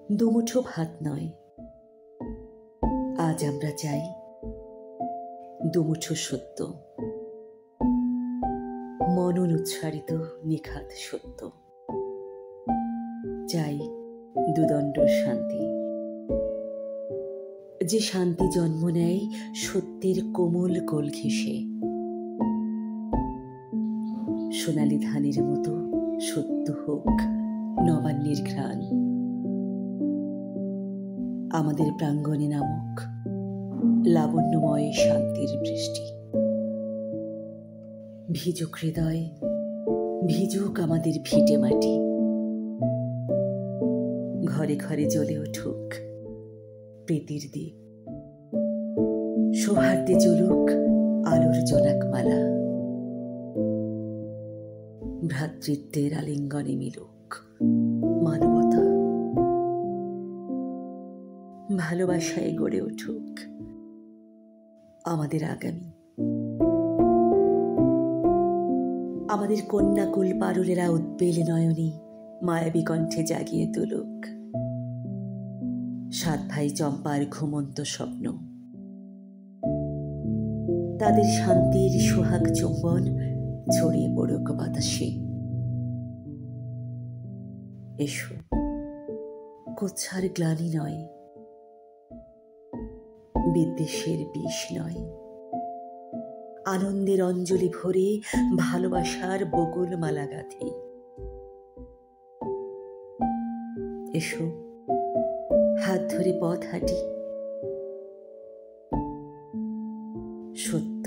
দুমুঠো ভাত নয়, আজ আমরা চাই দুমুঠো সত্য, মনন উচ্চারিত নিখাত সত্য। চাই দুদণ্ড শান্তি, যে শান্তি জন্ম নেয় সত্যের কোমল কোল ঘেঁষে। সোনালি ধানের মতো সত্য হোক নবান্নের ঘ্রাণ, আমাদের প্রাঙ্গণে নামক লাবণ্যময় শান্তির বৃষ্টি। ভিজুক হৃদয়, ভিজুক আমাদের ভিটে মাটি, ঘরে ঘরে জ্বলে উঠুক প্রীতির দ্বীপ, সৌহার্দ্যে জ্বলুক আলোর জোনাকমালা, ভ্রাতৃত্বের আলিঙ্গনে মিলুক মানবতা, ভালোবাসায় গড়ে উঠুক আমাদের আগামী। আমাদের কন্যাকুল পারুলেরা উদ্বেল নয়নী মায়াবী কণ্ঠে জাগিয়ে তুলুক সাত ভাই চম্পার ঘুমন্ত স্বপ্ন। তাদের শান্তির সোহাগ চুম্বন ছড়িয়ে পড়ুক বাতাসে। এসো, কোচ্ছার গ্লানি নয়, বিদ্বেষের বিষ নয়, আনন্দের অঞ্জলি ভরে ভালোবাসার বকুল মালা গাঁথি। এসো, হাত ধরে পথ হাঁটি, সত্য